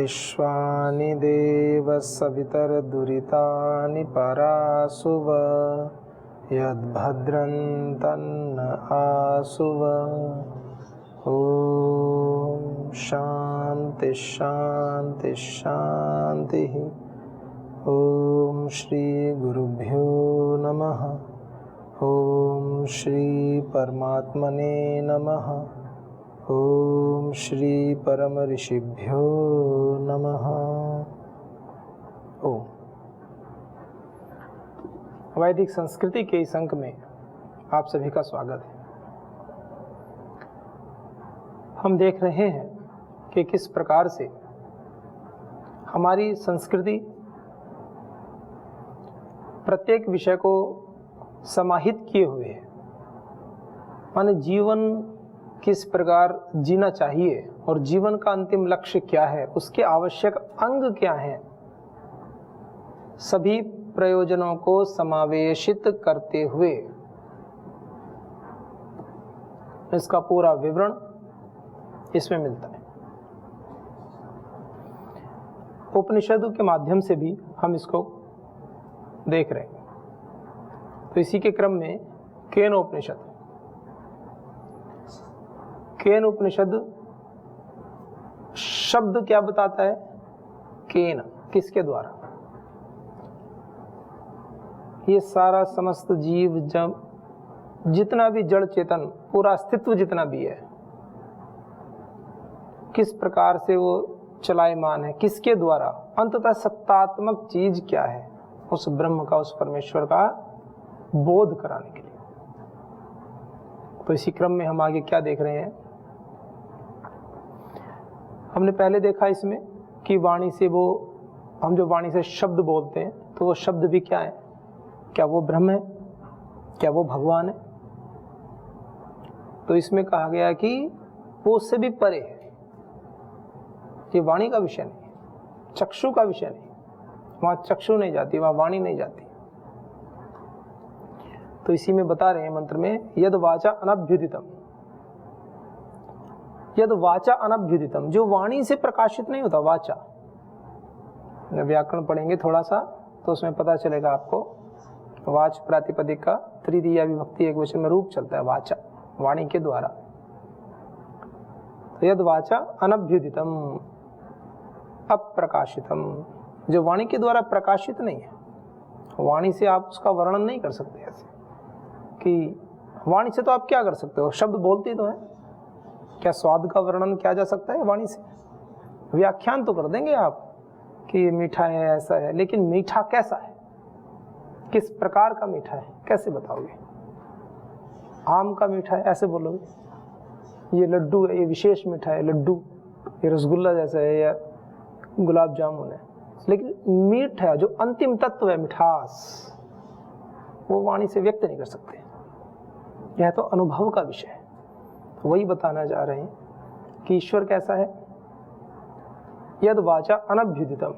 विश्वानि देव सवितर्दुरितानि परासुव यद्भद्रं तन्न आसुव। ॐ शान्ति शान्ति शान्तिः। ॐ श्री गुरुभ्यो नमः। ॐ श्री परमात्मने नमः। ॐ श्री परम ऋषिभ्यो नमः। ओम। वैदिक संस्कृति के इस अंक में आप सभी का स्वागत है। हम देख रहे हैं कि किस प्रकार से हमारी संस्कृति प्रत्येक विषय को समाहित किए हुए है। माने जीवन किस प्रकार जीना चाहिए और जीवन का अंतिम लक्ष्य क्या है, उसके आवश्यक अंग क्या हैं, सभी प्रयोजनों को समावेशित करते हुए इसका पूरा विवरण इसमें मिलता है। उपनिषदों के माध्यम से भी हम इसको देख रहे हैं। तो इसी के क्रम में केन उपनिषद, केन उपनिषद शब्द क्या बताता है? केन, किसके द्वारा? ये सारा समस्त जीव, जब जितना भी जड़ चेतन, पूरा अस्तित्व जितना भी है, किस प्रकार से वो चलायमान है, किसके द्वारा? अंततः सत्तात्मक चीज क्या है, उस ब्रह्म का, उस परमेश्वर का बोध कराने के लिए। तो इसी क्रम में हम आगे क्या देख रहे हैं? हमने पहले देखा इसमें कि वाणी से वो, हम जो वाणी से शब्द बोलते हैं, तो वो शब्द भी क्या है? क्या वो ब्रह्म है? क्या वो भगवान है? तो इसमें कहा गया कि वो उससे भी परे है। ये वाणी का विषय नहीं, चक्षु का विषय नहीं। वहां चक्षु नहीं जाती, वहां वाणी नहीं जाती। तो इसी में बता रहे हैं मंत्र में, यद वाचा अनभ्युदितम, यद वाचा अनभ्युदितम, जो वाणी से प्रकाशित नहीं होता। वाचा, व्याकरण पढ़ेंगे थोड़ा सा तो उसमें पता चलेगा आपको। वाच प्रातिपदिक का तृतीया विभक्ति एक वचन में रूप चलता है, वाचा, वाणी के द्वारा। तो यद वाचा अनभ्युदितम, अप्रकाशितम, जो वाणी के द्वारा प्रकाशित नहीं है। वाणी से आप उसका वर्णन नहीं कर सकते ऐसे कि वाणी से तो आप क्या कर सकते हो? शब्द बोलते तो है। क्या स्वाद का वर्णन किया जा सकता है वाणी से? व्याख्यान तो कर देंगे आप कि मीठा है, ऐसा है, लेकिन मीठा कैसा है, किस प्रकार का मीठा है, कैसे बताओगे? आम का मीठा है ऐसे बोलोगे? ये लड्डू है, ये विशेष मीठा है, लड्डू, ये रसगुल्ला जैसा है या गुलाब जामुन है। लेकिन मीठ है, जो अंतिम तत्व है, मिठास, वो वाणी से व्यक्त नहीं कर सकते। यह तो अनुभव का विषय है। तो वही बताना चाह रहे हैं कि ईश्वर कैसा है। यद वाचा अनभ्युदितम,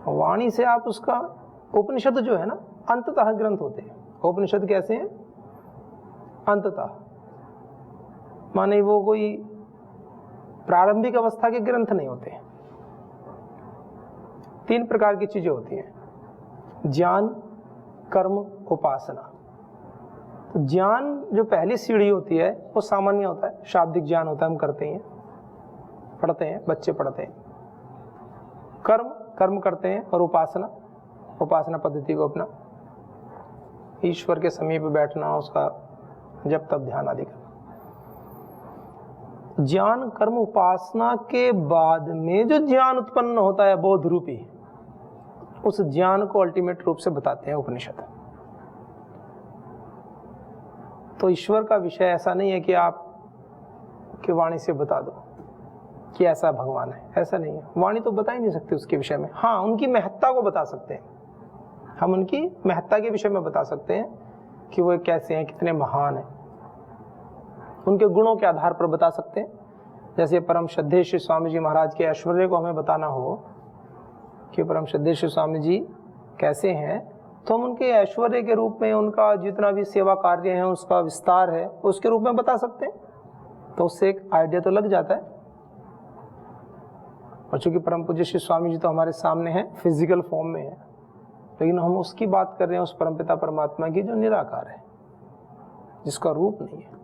वाणी से आप उसका, उपनिषद जो है ना, अंततः ग्रंथ होते हैं। उपनिषद कैसे हैं? अंततः, माने वो कोई प्रारंभिक अवस्था के ग्रंथ नहीं होते। तीन प्रकार की चीजें होती हैं, ज्ञान, कर्म, उपासना। तो ज्ञान जो पहली सीढ़ी होती है वो सामान्य होता है, शाब्दिक ज्ञान होता है, हम करते हैं, पढ़ते हैं, बच्चे पढ़ते हैं। कर्म, कर्म करते हैं। और उपासना, उपासना पद्धति को अपना, ईश्वर के समीप बैठना, उसका जब तब ध्यान आदि करना। ज्ञान, कर्म, उपासना के बाद में जो ज्ञान उत्पन्न होता है बोध रूपी, उस ज्ञान को अल्टीमेट रूप से बताते हैं उपनिषद। तो ईश्वर का विषय ऐसा नहीं है कि आप की वाणी से बता दो कि ऐसा भगवान है, ऐसा नहीं है। वाणी तो बता ही नहीं सकती उसके विषय में। हाँ, उनकी महत्ता को बता सकते हैं हम, उनकी महत्ता के विषय में बता सकते हैं कि वो कैसे हैं, कितने महान हैं। उनके गुणों के आधार पर बता सकते हैं। जैसे परम श्रद्धेय श्री स्वामी जी महाराज के ऐश्वर्य को हमें बताना हो कि परम श्रद्धेय श्री स्वामी जी कैसे हैं, तो हम उनके ऐश्वर्य के रूप में, उनका जितना भी सेवा कार्य है, उसका विस्तार है, उसके रूप में बता सकते हैं। तो उससे एक आइडिया तो लग जाता है। और चूंकि परम पूज्य श्री स्वामी जी तो हमारे सामने हैं, फिजिकल फॉर्म में है, लेकिन हम उसकी बात कर रहे हैं, उस परमपिता परमात्मा की जो निराकार है, जिसका रूप नहीं है।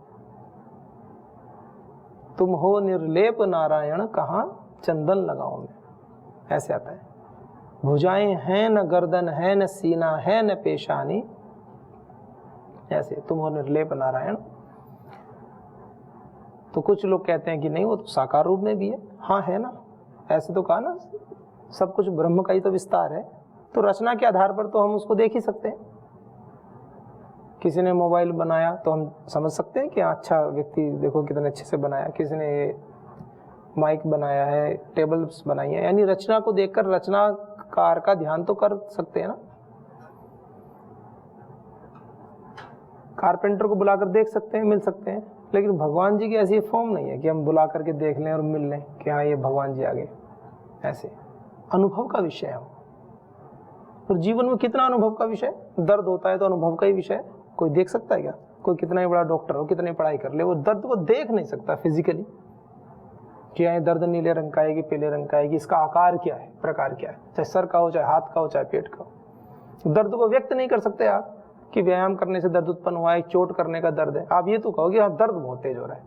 तुम हो निर्लेप नारायण, कहाँ चंदन लगाओ में, ऐसे आता है। भुजाएं हैं न गर्दन है न सीना है न पेशानी, ऐसे तुम हो निर्लेप नारायण। तो कुछ लोग कहते हैं कि नहीं, वो तो साकार रूप में भी है। हाँ है ना, ऐसे तो कहा ना, सब कुछ ब्रह्म का ही तो विस्तार है, तो रचना के आधार पर तो हम उसको देख ही सकते हैं। किसी ने मोबाइल बनाया तो हम समझ सकते हैं कि अच्छा व्यक्ति देखो कितने अच्छे से बनाया, किसी ने माइक बनाया है, टेबल्स बनाई है, यानी रचना को देखकर रचनाकार का ध्यान तो कर सकते हैं ना। कारपेंटर को बुलाकर देख सकते हैं, मिल सकते हैं, लेकिन भगवान जी की ऐसी फॉर्म नहीं है कि हम बुला करके देख लें और मिल लें कि हाँ ये भगवान जी आ गए। ऐसे अनुभव का विषय है। और जीवन में कितना अनुभव का विषय, दर्द होता है तो अनुभव का ही विषय है। कोई देख सकता है क्या? कोई कितना ही बड़ा डॉक्टर हो, कितनी पढ़ाई कर ले, वो दर्द को देख नहीं सकता फिजिकली कि ये दर्द नीले रंग का है कि पीले रंग का है, कि इसका आकार क्या है, प्रकार क्या है, चाहे सर का हो, चाहे हाथ का हो, चाहे पेट का हो। दर्द को व्यक्त नहीं कर सकते आप कि व्यायाम करने से दर्द उत्पन्न हुआ है, चोट करने का दर्द है। आप ये तो कहोगे हाँ दर्द बहुत तेज हो रहा है,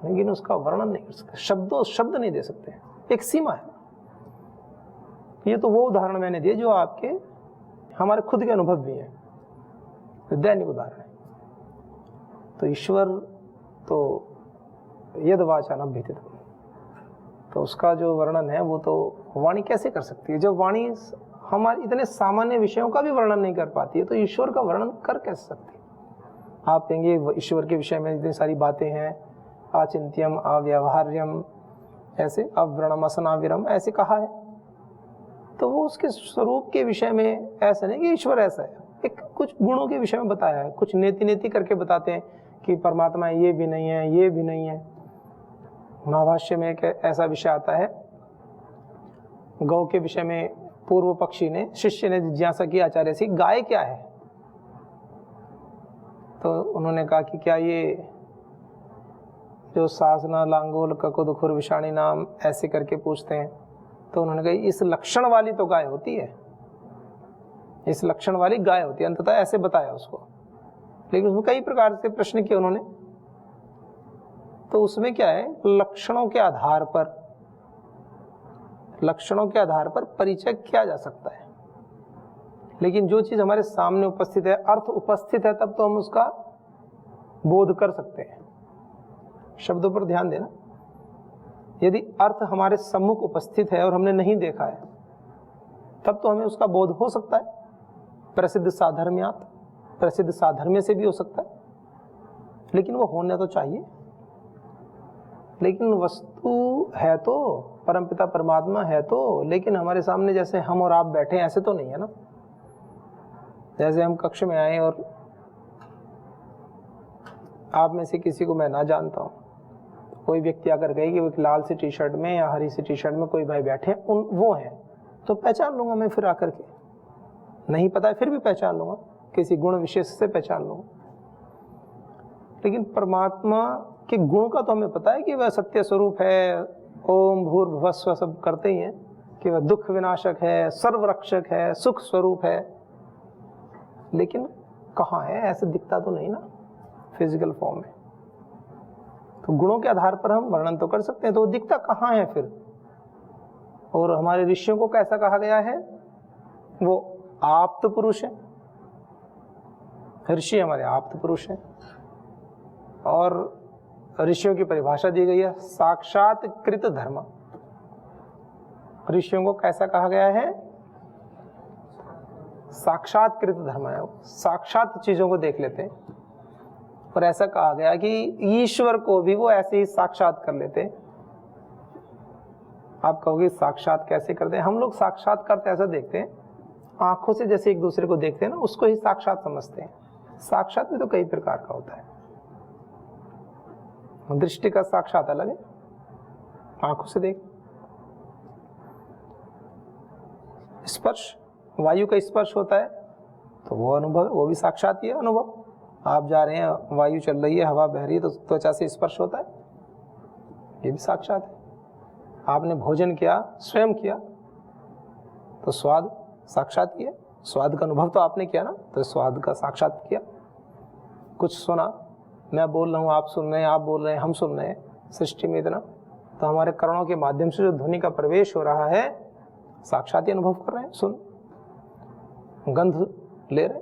लेकिन उसका वर्णन नहीं कर सकते, शब्द नहीं दे सकते, एक सीमा है। ये तो वो उदाहरण मैंने दिए जो आपके हमारे खुद के अनुभव भी हैं, दैनिक उदाहरण है। तो ईश्वर तो यद वाचा न भीतित, तो उसका जो वर्णन है वो तो वाणी कैसे कर सकती है? जब वाणी हमारे इतने सामान्य विषयों का भी वर्णन नहीं कर पाती है, तो ईश्वर का वर्णन कर कैसे सकती है? आप कहेंगे ईश्वर के विषय में इतनी सारी बातें हैं, आचिंत्यम अव्यवहार्यम, ऐसे अव्रणमसनाविरम ऐसे कहा है, तो वो उसके स्वरूप के विषय में ऐसा नहीं कि ईश्वर ऐसा है, एक कुछ गुणों के विषय में बताया है, कुछ नेति करके बताते हैं कि परमात्मा ये भी नहीं है, ये भी नहीं है। महाभाष्य में एक ऐसा विषय आता है, गौ के विषय में पूर्व पक्षी ने, शिष्य ने जिज्ञासा की आचार्य से, गाय क्या है? तो उन्होंने कहा कि क्या ये जो सासना लांगोल ककुद खुर विषाणी नाम ऐसे करके पूछते हैं? तो उन्होंने कहा इस लक्षण वाली तो गाय होती है, इस लक्षण वाली गाय होती है, अंततः ऐसे बताया उसको। लेकिन उसमें कई प्रकार से प्रश्न किए उन्होंने, तो उसमें क्या है, लक्षणों के आधार पर परिचय किया जा सकता है, लेकिन जो चीज हमारे सामने उपस्थित है, अर्थ उपस्थित है, तब तो हम उसका बोध कर सकते हैं। शब्दों पर ध्यान देना, यदि अर्थ हमारे सम्मुख उपस्थित है और हमने नहीं देखा है, तब तो हमें उसका बोध हो सकता है। प्रसिद्ध साधर्म्यात, प्रसिद्ध साधर्म्य से भी हो सकता है, लेकिन वो होना तो चाहिए। लेकिन वस्तु है तो, परमपिता परमात्मा है तो, लेकिन हमारे सामने जैसे हम और आप बैठे ऐसे तो नहीं है ना। जैसे हम कक्ष में आए और आप में से किसी को मैं ना जानता हूं, कोई व्यक्ति आकर कहे कि वो एक लाल सी टी शर्ट में या हरी सी टी शर्ट में कोई भाई बैठे हैं, वो हैं, तो पहचान लूंगा मैं फिर आकर के। नहीं पता है फिर भी पहचान लूंगा, किसी गुण विशेष से पहचान लूंगा। लेकिन परमात्मा के गुण का तो हमें पता है कि वह सत्य स्वरूप है, ओम भूर्भुवः स्वः सब करते ही हैं, कि वह दुख विनाशक है, सर्वरक्षक है, सुख स्वरूप है। लेकिन कहाँ है, ऐसे दिखता तो नहीं ना फिजिकल फॉर्म में। तो गुणों के आधार पर हम वर्णन तो कर सकते हैं, तो वो दिखता कहाँ है फिर? और हमारे ऋषियों को कैसा कहा गया है? वो आप्त पुरुष है, ऋषि हमारे आप्त पुरुष हैं। और ऋषियों की परिभाषा दी गई है साक्षात कृत धर्म। ऋषियों को कैसा कहा गया है? साक्षात कृत धर्म है, साक्षात चीजों को देख लेते हैं। और ऐसा कहा गया कि ईश्वर को भी वो ऐसे ही साक्षात कर लेते। आप कहोगे साक्षात कैसे करते हैं? हम लोग साक्षात करते ऐसा देखते हैं, आंखों से जैसे एक दूसरे को देखते हैं ना, उसको ही साक्षात समझते हैं। साक्षात भी तो कई प्रकार का होता है। दृष्टि का साक्षात अलग है, आंखों से देख। स्पर्श, वायु का स्पर्श होता है तो वो अनुभव, वो भी साक्षात ही है अनुभव। आप जा रहे हैं, वायु चल रही है, हवा बह रही है, तो त्वचा से स्पर्श होता है, ये भी साक्षात है। आपने भोजन किया, स्वयं किया, तो स्वाद साक्षात ही है। स्वाद का अनुभव तो आपने किया ना, तो स्वाद का साक्षात किया। कुछ सुना, मैं बोल रहा हूँ, आप सुन रहे हैं, आप बोल रहे हैं, हम सुन रहे हैं, सृष्टि में इतना, तो हमारे कर्णों के माध्यम से जो ध्वनि का प्रवेश हो रहा है, साक्षात ही अनुभव कर रहे हैं। सुन, गंध ले रहे,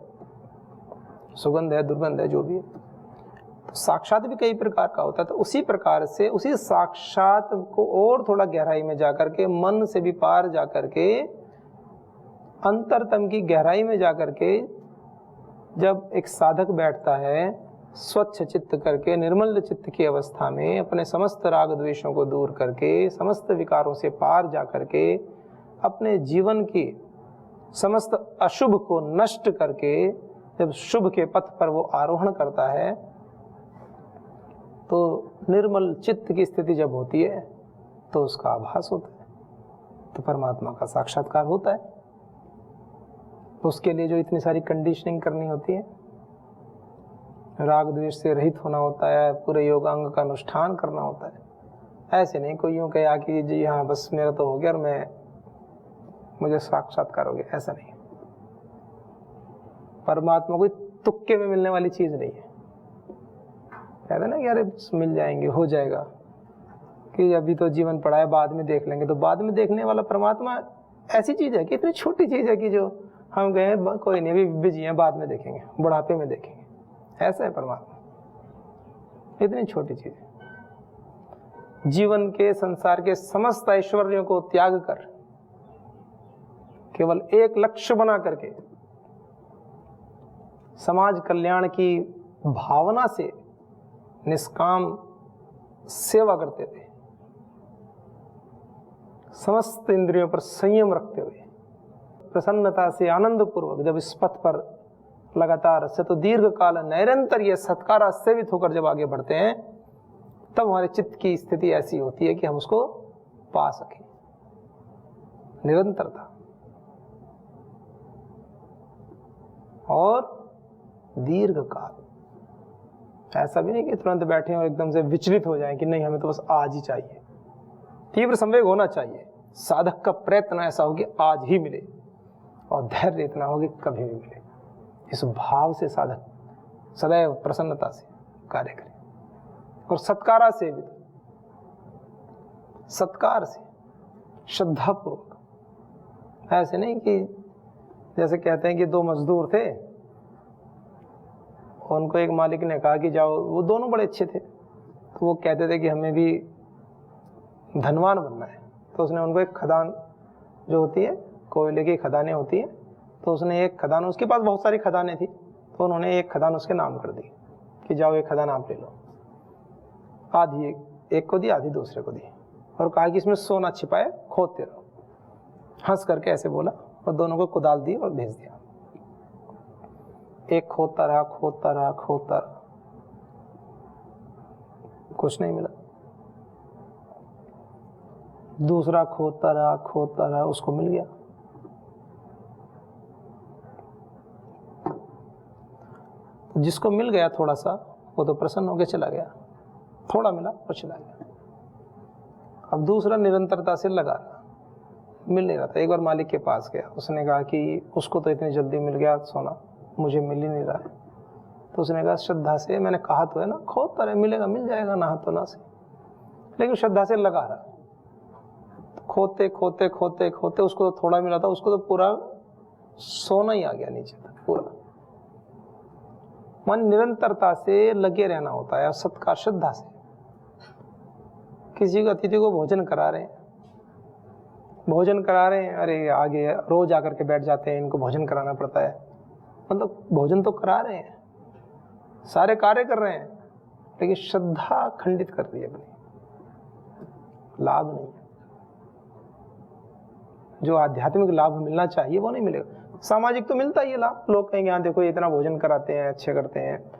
सुगंध है, दुर्गंध है, जो भी है, तो साक्षात भी कई प्रकार का होता है। तो उसी प्रकार से उसी साक्षात को और थोड़ा गहराई में जाकर के, मन से भी पार जाकर के, अंतरतम की गहराई में जाकर के, जब एक साधक बैठता है स्वच्छ चित्त करके, निर्मल चित्त की अवस्था में, अपने समस्त राग द्वेषों को दूर करके, समस्त विकारों से पार जाकर के, अपने जीवन की समस्त अशुभ को नष्ट करके जब शुभ के पथ पर वो आरोहण करता है, तो निर्मल चित्त की स्थिति जब होती है तो उसका आभास होता है, तो परमात्मा का साक्षात्कार होता है। उसके लिए जो इतनी सारी कंडीशनिंग करनी होती है, राग द्वेष से रहित होना होता है, पूरे योगांग का अनुष्ठान करना होता है। ऐसे नहीं कोई यूं कहे कि जी हाँ बस मेरा तो हो गया और मुझे साक्षात्कार हो गया, ऐसा नहीं। परमात्मा कोई तुक्के में मिलने वाली चीज नहीं है। कहते ना कि अरे मिल जाएंगे, हो जाएगा, कि अभी तो जीवन पड़ा है, बाद में देख लेंगे। तो बाद में देखने वाला परमात्मा ऐसी चीज है कि इतनी छोटी चीज है कि जो हम गए कोई नहीं, अभी बिजी हैं, बाद में देखेंगे, बुढ़ापे में देखेंगे, ऐसा है परमात्मा। इतनी छोटी चीज है। जीवन के संसार के समस्त ऐश्वर्यों को त्याग कर केवल एक लक्ष्य बना करके समाज कल्याण की भावना से निष्काम सेवा करते थे, समस्त इंद्रियों पर संयम रखते हुए, प्रसन्नता से आनंद पूर्वक जब इस पथ पर लगातार से तो दीर्घ काल निरंतर ये सत्कारा सेवित होकर जब आगे बढ़ते हैं, तब हमारे चित्त की स्थिति ऐसी होती है कि हम उसको पा सकें। निरंतरता और दीर्घ काल, ऐसा भी नहीं कि तुरंत बैठे और एकदम से विचलित हो जाएं कि नहीं हमें तो बस आज ही चाहिए। तीव्र संवेग होना चाहिए। साधक का प्रयत्न ऐसा हो कि आज ही मिले, और धैर्य इतना हो कि कभी भी मिले। इस भाव से साधक सदैव प्रसन्नता से कार्य करे, और सत्कारा से भी, सत्कार से, श्रद्धापूर्वक। ऐसे नहीं कि जैसे कहते हैं कि दो मजदूर थे, उनको एक मालिक ने कहा कि जाओ, वो दोनों बड़े अच्छे थे, तो वो कहते थे कि हमें भी धनवान बनना है। तो उसने उनको एक खदान जो होती है, कोयले की खदानें होती है, तो उसने एक खदान, उसके पास बहुत सारी खदानें थी, तो उन्होंने एक खदान उसके नाम कर दी कि जाओ एक खदान आप ले लो। आधी एक को दी, आधी दूसरे को दी, और कहा कि इसमें सोना छिपा है, खोदते रहो। हंस करके ऐसे बोला, और दोनों को कुदाल दी और भेज दिया। एक खोदता रहा, खोदता रहा, खोदता रहा, कुछ नहीं मिला। दूसरा खोदता रहा, खोदता रहा, उसको मिल गया। जिसको मिल गया थोड़ा सा, वो तो प्रसन्न होकर चला गया, थोड़ा मिला और चला गया। अब दूसरा निरंतरता से लगा रहा, मिल नहीं रहा था। एक बार मालिक के पास गया, उसने कहा कि उसको तो इतनी जल्दी मिल गया सोना, मुझे मिल ही नहीं रहा है। तो उसने कहा श्रद्धा से, मैंने कहा तो है ना, खोदता रहे, मिलेगा, मिल जाएगा, ना तो ना से, लेकिन श्रद्धा से लगा रहा। खोदते खोदते खोदते खोदते उसको तो थोड़ा मिला था, उसको तो पूरा सोना ही आ गया नीचे तक पूरा। मन निरंतरता से लगे रहना होता है, और सत्कार श्रद्धा से। किसी को अतिथि को भोजन करा रहे हैं, अरे आगे रोज आकर के बैठ जाते हैं, इनको भोजन कराना पड़ता है। मतलब भोजन तो करा रहे हैं, सारे कार्य कर रहे हैं, लेकिन श्रद्धा खंडित कर दी अपनी, लाभ नहीं है। जो आध्यात्मिक लाभ मिलना चाहिए वो नहीं मिलेगा। सामाजिक तो मिलता ही है लाभ, लोग कहेंगे यहाँ देखो इतना भोजन कराते हैं, अच्छे करते हैं,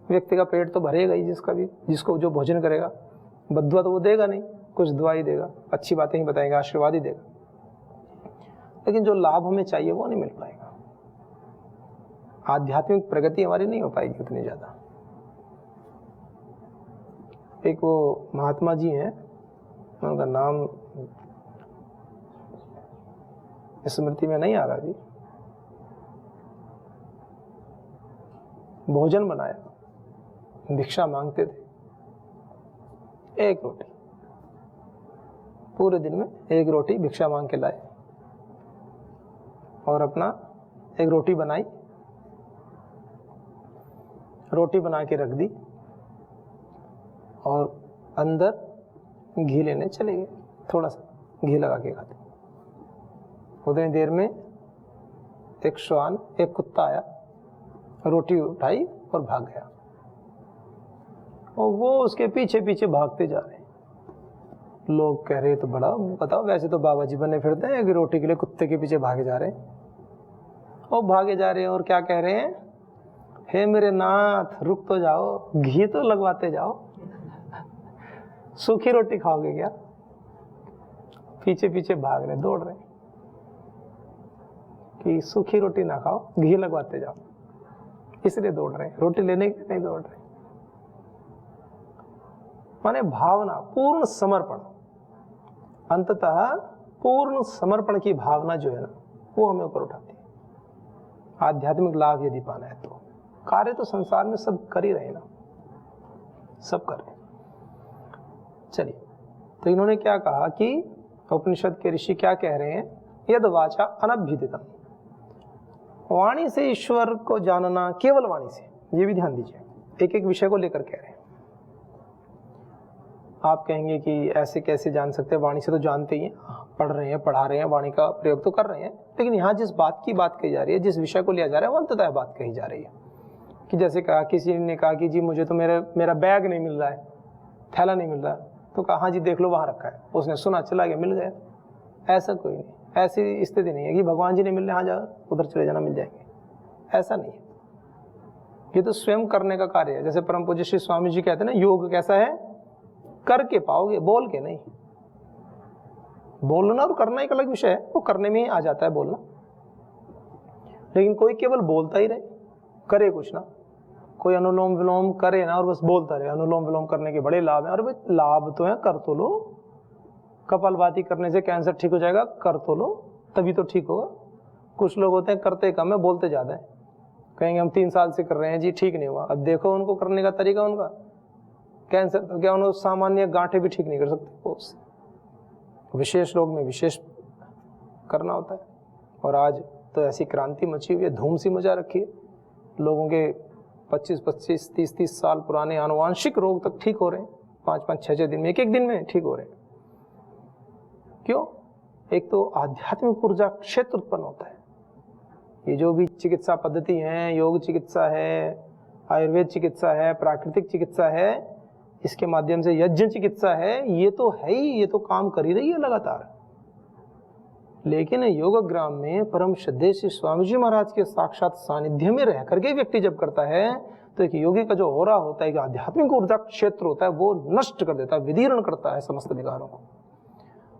व्यक्ति का पेट तो भरेगा ही, जिसका भी, जिसको जो भोजन करेगा। बद्दुआ तो वो देगा नहीं, कुछ दुआ ही देगा, अच्छी बातें ही बताएगा, आशीर्वाद ही देगा, लेकिन जो लाभ हमें चाहिए वो नहीं मिल पाएगा। आध्यात्मिक प्रगति हमारी नहीं हो पाएगी उतनी ज्यादा। एक वो महात्मा जी हैं, उनका नाम स्मृति में नहीं आ रहा जी। भोजन बनाया, भिक्षा मांगते थे, एक रोटी, पूरे दिन में एक रोटी भिक्षा मांग के लाए और अपना एक रोटी बनाई, रोटी बना के रख दी और अंदर घी लेने चले गए, थोड़ा सा घी लगा के खाते। उतनी देर में एक श्वान, एक कुत्ता आया, रोटी उठाई और भाग गया और वो उसके पीछे पीछे भागते जा रहे हैं। लोग कह रहे तो बड़ा बताओ, वैसे तो बाबा जी बने फिरते हैं कि रोटी के लिए कुत्ते के पीछे भागे जा रहे हैं। और भागे जा रहे हैं और क्या कह रहे हैं, हे मेरे नाथ रुक तो जाओ, घी तो लगवाते जाओ, सूखी रोटी खाओगे क्या? पीछे पीछे भाग रहे, दौड़ रहे कि सूखी रोटी ना खाओ, घी लगवाते जाओ, इसलिए दौड़ रहे हैं, रोटी लेने के लिए नहीं दौड़ रहे। माने भावना, पूर्ण समर्पण, अंततः पूर्ण समर्पण की भावना जो है ना, वो हमें ऊपर उठाती है। आध्यात्मिक लाभ यदि पाना है तो कार्य तो संसार में सब कर ही रहे ना, सब कर रहे। चलिए, तो इन्होंने क्या कहा कि उपनिषद के ऋषि क्या कह रहे हैं, यद वाचा अनभ्युदितम, वाणी से ईश्वर को जानना, केवल वाणी से, ये भी ध्यान दीजिए, एक एक विषय को लेकर कह रहे हैं। आप कहेंगे कि ऐसे कैसे जान सकते हैं, वाणी से तो जानते ही हैं, पढ़ रहे हैं, पढ़ा रहे हैं, वाणी का प्रयोग तो कर रहे हैं, लेकिन यहाँ जिस बात की बात कही जा रही है, जिस विषय को लिया जा रहा है, वो अंततः बात कही जा रही है। कि जैसे कहा, किसी ने कहा कि जी मुझे तो मेरा बैग नहीं मिल रहा है, थैला नहीं मिल रहा, तो कहा हाँ जी देख लो वहाँ रखा है, उसने सुना, चला गया, मिल गया। ऐसा कोई नहीं, ऐसी स्थिति नहीं है कि भगवान जी नहीं मिल रहे, हाँ जाओ उधर चले जाना, मिल जाएंगे, ऐसा नहीं है। ये तो स्वयं करने का कार्य है। जैसे परम पूज्य श्री स्वामी जी कहते हैं ना, योग कैसा है, करके पाओगे, बोल के नहीं। बोलना और करना एक अलग विषय है, वो करने में ही आ जाता है बोलना। लेकिन कोई केवल बोलता ही रहे, करे कुछ ना, कोई अनुलोम विलोम करे ना और बस बोलता रहे। अनुलोम विलोम करने के बड़े लाभ हैं, और भाई लाभ तो है, कर तो लो। कपालभाति करने से कैंसर ठीक हो जाएगा, कर तो लो, तभी तो ठीक होगा। कुछ लोग होते हैं करते कम है, बोलते ज्यादा है, कहेंगे हम 3 साल से कर रहे हैं जी, ठीक नहीं हुआ। अब देखो उनको करने का तरीका, उनका कैंसर तो क्या, उन्होंने सामान्य गांठें भी ठीक नहीं कर सकते, उससे विशेष रोग में विशेष करना होता है। और आज तो ऐसी क्रांति मची हुई है, धूम सी मचा रखी है, लोगों के 25-25, 30-30 साल पुराने आनुवांशिक रोग तक ठीक हो रहे हैं, 5-5, 6-6 दिन में, एक दिन में ठीक हो रहे हैं। क्यों? एक तो आध्यात्मिक ऊर्जा क्षेत्र उत्पन्न होता है। ये जो भी चिकित्सा पद्धति है, योग चिकित्सा है, आयुर्वेद चिकित्सा है, प्राकृतिक चिकित्सा है, इसके माध्यम से यज्ञ चिकित्सा है, ये तो है ही, ये तो काम कर ही रही है लगातार। लेकिन योगग्राम में परम श्रद्धेय श्री स्वामी जी महाराज के साक्षात सानिध्य में रह करके व्यक्ति जब करता है, तो एक योगी का जो ओरा होता है, एक आध्यात्मिक ऊर्जा क्षेत्र होता है, वो नष्ट कर देता है, विदीर्ण करता है समस्त विकारों को।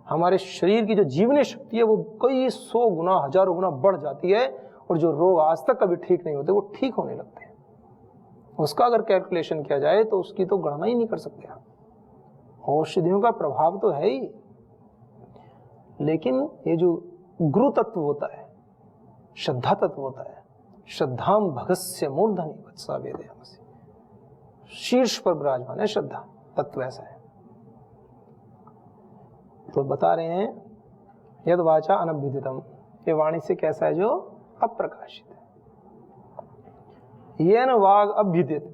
हमारे शरीर की जो जीवनी शक्ति है वो कई 100 गुना, हजारों गुना बढ़ जाती है, और जो रोग आज तक कभी ठीक नहीं होते वो ठीक होने लगते हैं। उसका अगर कैलकुलेशन किया जाए तो उसकी तो गणना ही नहीं कर सकते आप। औषधियों का प्रभाव तो है ही, लेकिन ये जो गुरु तत्व होता है, श्रद्धा तत्व होता है, श्रद्धाम भगस्य मूर्धनि वत्सा वेदयामसि, शीर्ष पर विराजमान है श्रद्धा तत्व, ऐसा है। तो बता रहे हैं यद वाचा अनभ्युदितम, ये वाणी से कैसा है, जो अप्रकाशित है। येन वाग अभ्युदित,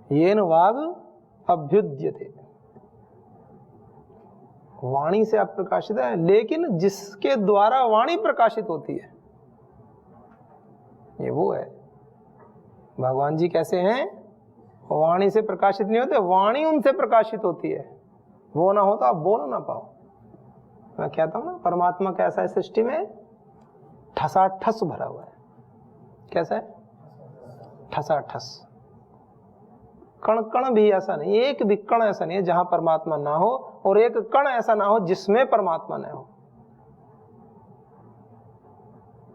येन वाग अभ्युद्यते, वाणी से अप्रकाशित है, लेकिन जिसके द्वारा वाणी प्रकाशित होती है, ये वो है। भगवान जी कैसे हैं, वाणी से प्रकाशित नहीं होते, वाणी उनसे प्रकाशित होती है। वो ना हो तो आप बोल ना पाओ। मैं कहता हूं ना, परमात्मा कैसा है सृष्टि में, ठसाठस भरा हुआ है। कैसा है, ठसाठस, कण कण भी ऐसा नहीं, एक भी कण ऐसा नहीं है जहां परमात्मा ना हो, और एक कण ऐसा ना हो जिसमें परमात्मा न हो।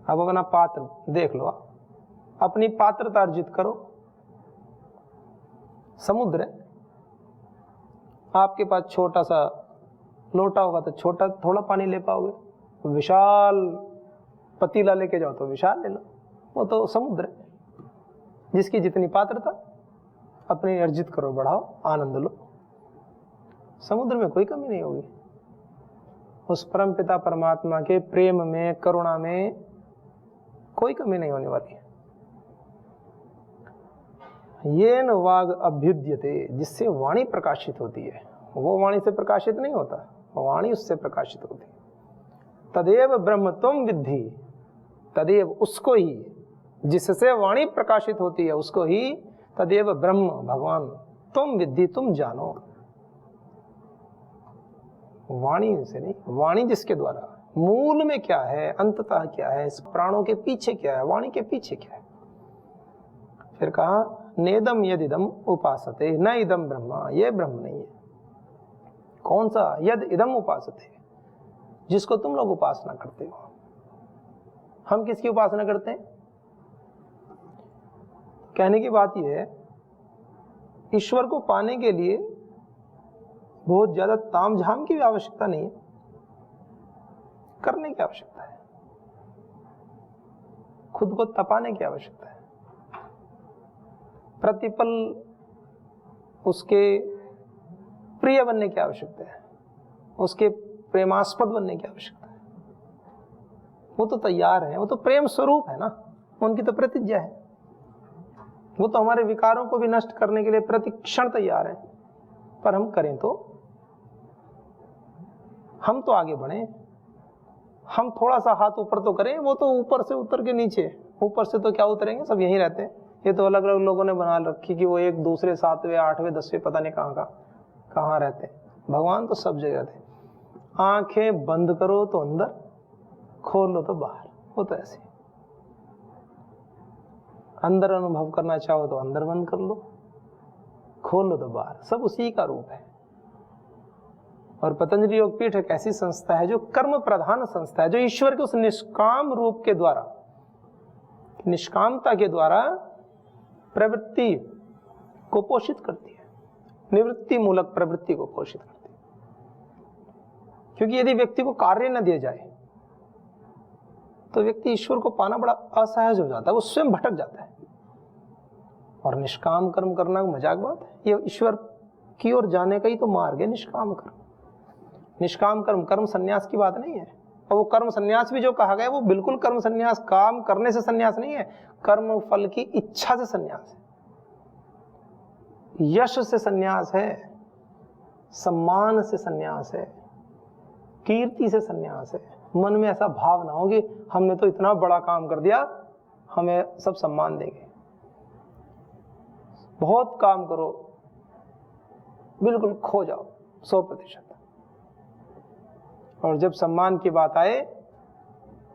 अब अपना पात्र देख लो, अपनी पात्रता अर्जित करो। समुद्र है, आपके पास छोटा सा लोटा होगा तो छोटा थोड़ा पानी ले पाओगे, विशाल पतीला लेके जाओ तो विशाल ले लो। वो तो समुद्र है, जिसकी जितनी पात्रता, अपनी अर्जित करो, बढ़ाओ, आनंद लो। समुद्र में कोई कमी नहीं होगी। उस परम पिता परमात्मा के प्रेम में, करुणा में कोई कमी नहीं होने वाली है। येन वाग अभ्युद्यते, जिससे वाणी प्रकाशित होती है, वो वाणी से प्रकाशित नहीं होता, वाणी उससे प्रकाशित होती है। तदेव ब्रह्म त्वं विद्धि, तदेव उसको ही, जिससे वाणी प्रकाशित होती है उसको ही, तदेव ब्रह्म भगवान तुम विद्धि, तुम जानो। वाणी से नहीं, वाणी जिसके द्वारा, मूल में क्या है, अंततः क्या है, इस प्राणों के पीछे क्या है, वाणी के पीछे क्या है। फिर कहा नेदम यदिदम उपासते न इदम ब्रह्म, ये ब्रह्म नहीं है। कौन सा? यद इदम उपासते, जिसको तुम लोग उपासना करते हो। हम किसकी उपासना करते हैं? कहने की बात यह है, ईश्वर को पाने के लिए बहुत ज्यादा तामझाम की भी आवश्यकता नहीं है, करने की आवश्यकता है, खुद को तपाने की आवश्यकता है, प्रतिपल उसके प्रिय बनने की आवश्यकता है, उसके प्रेमास्पद बनने की आवश्यकता है। वो तो तैयार है, वो तो प्रेम स्वरूप है ना, उनकी तो प्रतिज्ञा है। वो तो हमारे विकारों को भी नष्ट करने के लिए प्रतिक्षण तैयार है। पर हम करें तो, हम तो आगे बढ़े, हम थोड़ा सा हाथ ऊपर तो करें। वो तो ऊपर से उतर के नीचे, ऊपर से तो क्या उतरेंगे, सब यहीं रहते हैं। ये तो अलग अलग लोगों ने बना रखी कि वो एक दूसरे 7वें 8वें 10वें पता नहीं कहाँ रहते हैं। भगवान तो सब जगह रहते हैं। आंखें बंद करो तो अंदर, खोल लो तो बाहर। वो तो ऐसे, अंदर अनुभव करना चाहो तो अंदर बंद कर लो, खोल लो तो बाहर, सब उसी का रूप है। और पतंजलि योगपीठ एक ऐसी संस्था है जो कर्म प्रधान संस्था है, जो ईश्वर के उस निष्काम रूप के द्वारा, निष्कामता के द्वारा प्रवृत्ति को पोषित करती है, निवृत्ति मूलक प्रवृत्ति को पोषित करती है। क्योंकि यदि व्यक्ति को कार्य न दिया जाए तो व्यक्ति ईश्वर को पाना बड़ा असहज हो जाता है, वो स्वयं भटक जाता है। और निष्काम कर्म करना मजाक बात है, ये ईश्वर की ओर जाने का ही तो मार्ग है निष्काम कर्म। निष्काम कर्म, कर्म संन्यास की बात नहीं है। और वो कर्म संन्यास भी जो कहा गया वो बिल्कुल कर्म संन्यास, काम करने से संन्यास नहीं है, कर्म फल की इच्छा से संन्यास है, यश से संन्यास है, सम्मान से संन्यास है, कीर्ति से संन्यास है। मन में ऐसा भाव ना हो कि हमने तो इतना बड़ा काम कर दिया, हमें सब सम्मान देंगे। बहुत काम करो, बिल्कुल खो जाओ 100%, और जब सम्मान की बात आए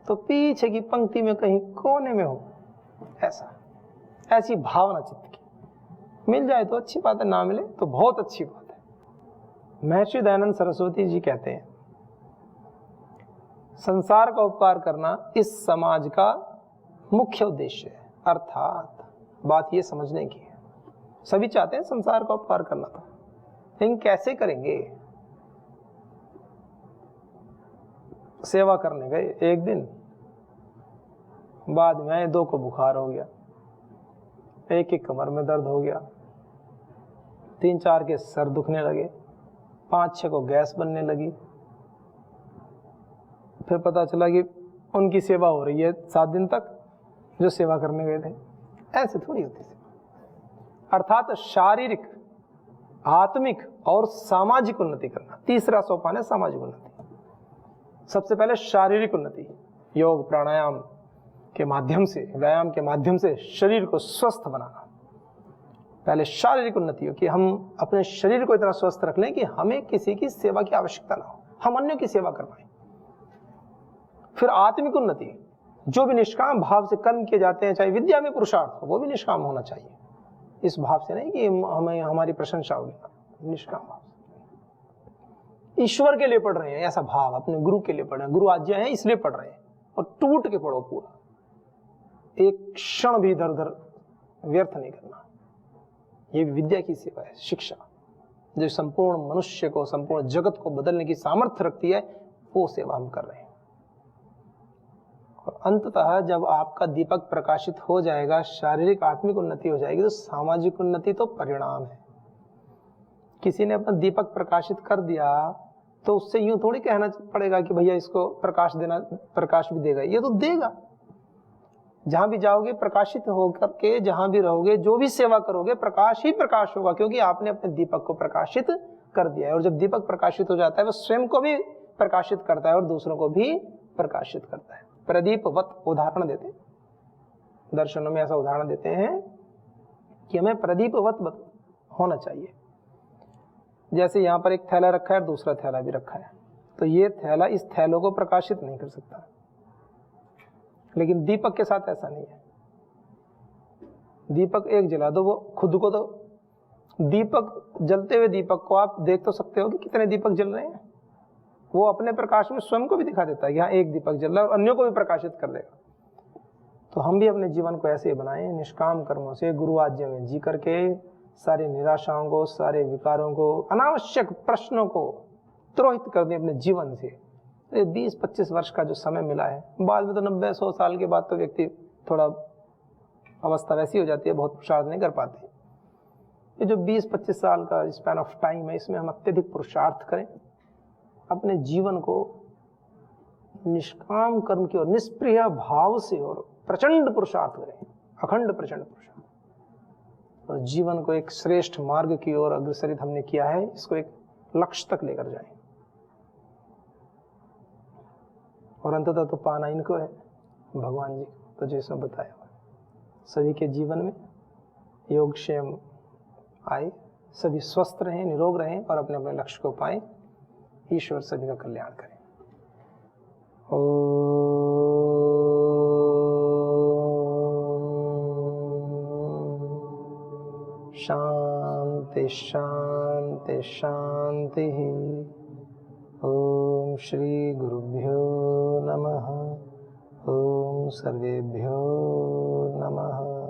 तो पीछे की पंक्ति में कहीं कोने में हो, ऐसी भावना चित्त की। मिल जाए तो अच्छी बात है, ना मिले तो बहुत अच्छी बात है। महर्षि दयानंद सरस्वती जी कहते हैं, संसार का उपकार करना इस समाज का मुख्य उद्देश्य है। अर्थात बात ये समझने की है, सभी चाहते हैं संसार का उपकार करना, था लेकिन कैसे करेंगे। सेवा करने गए एक दिन, बाद में 2 को बुखार हो गया, 1 की कमर में दर्द हो गया, 3-4 के सर दुखने लगे, 5-6 को गैस बनने लगी। फिर पता चला कि उनकी सेवा हो रही है 7 दिन तक, जो सेवा करने गए थे। ऐसे थोड़ी होती सेवा। अर्थात शारीरिक, आत्मिक और सामाजिक उन्नति करना, तीसरा सोपान है सामाजिक उन्नति। सबसे पहले शारीरिक उन्नति, योग प्राणायाम के माध्यम से, व्यायाम के माध्यम से शरीर को स्वस्थ बनाना। पहले शारीरिक उन्नति हो कि हम अपने शरीर को इतना स्वस्थ रख लें कि हमें किसी की सेवा की आवश्यकता ना हो, हम अन्यों की सेवा कर पाए। फिर आत्मिक उन्नति, जो भी निष्काम भाव से कर्म किए जाते हैं, चाहे विद्या में पुरुषार्थ हो, वो भी निष्काम होना चाहिए। इस भाव से नहीं कि हमें हमारी प्रशंसा होगी, निष्काम भाव। ईश्वर के लिए पढ़ रहे हैं ऐसा भाव, अपने गुरु के लिए पढ़ रहे हैं, गुरु आज्ञा है इसलिए पढ़ रहे हैं, और टूट के पढ़ो पूरा, एक क्षण भी इधर उधर व्यर्थ नहीं करना। ये विद्या की सेवा है, शिक्षा, जो संपूर्ण मनुष्य को, संपूर्ण जगत को बदलने की सामर्थ्य रखती है, वो सेवा हम कर रहे हैं। और अंततः जब आपका दीपक प्रकाशित हो जाएगा, शारीरिक आत्मिक उन्नति हो जाएगी, तो सामाजिक उन्नति तो परिणाम है। किसी ने अपना दीपक प्रकाशित कर दिया तो उससे यूं थोड़ी कहना पड़ेगा कि भैया इसको प्रकाश देना, प्रकाश भी देगा। ये तो देगा। जहां भी जाओगे प्रकाशित होकर के, जहां भी रहोगे, जो भी सेवा करोगे, प्रकाश ही प्रकाश होगा, क्योंकि आपने अपने दीपक को प्रकाशित कर दिया है। और जब दीपक प्रकाशित हो जाता है, वह स्वयं को भी प्रकाशित करता है और दूसरों को भी प्रकाशित करता है। प्रदीपवत उदाहरण देते हैं, दर्शनों में ऐसा उदाहरण देते हैं कि हमें प्रदीपवत होना चाहिए। जैसे यहाँ पर एक थैला रखा है और दूसरा थैला भी रखा है, तो ये थैला इस थैलों को प्रकाशित नहीं कर सकता, लेकिन दीपक के साथ ऐसा नहीं है। दीपक एक जला दो, वो खुद को, तो दीपक, जलते हुए दीपक को आप देख तो सकते हो कि कितने दीपक जल रहे हैं। वो अपने प्रकाश में स्वयं को भी दिखा देता है कि हाँ एक दीपक जल रहा है, और अन्यों को भी प्रकाशित कर देगा। तो हम भी अपने जीवन को ऐसे बनाएं, निष्काम कर्मों से गुरु आज्ञा में जी करके, सारी निराशाओं को, सारे विकारों को, अनावश्यक प्रश्नों को तुरोहित कर दें अपने जीवन से। 20-25 वर्ष का जो समय मिला है, बाद में तो 90-100 साल के बाद तो व्यक्ति थोड़ा अवस्था वैसी हो जाती है, बहुत पुरुषार्थ नहीं कर पाते। ये जो 20-25 साल का स्पैन ऑफ टाइम है, इसमें हम अत्यधिक पुरुषार्थ करें, अपने जीवन को निष्काम कर्म की ओर निष्प्रिय भाव से और प्रचंड पुरुषार्थ करें, अखंड प्रचंड पुरुषार्थ, और जीवन को एक श्रेष्ठ मार्ग की ओर अग्रसरित हमने किया है, इसको एक लक्ष्य तक लेकर जाएं। और अंततः तो पाना इनको है, भगवान जी को, तो जैसा बताया सभी के जीवन में योगक्षेम आए, सभी स्वस्थ रहें, निरोग रहें और अपने अपने लक्ष्य को पाएं। ईश्वर सभी का कल्याण करें। शांति शांति शांति। ओम श्री गुरुभ्यो नमः। ओम सर्वेभ्यो नमः।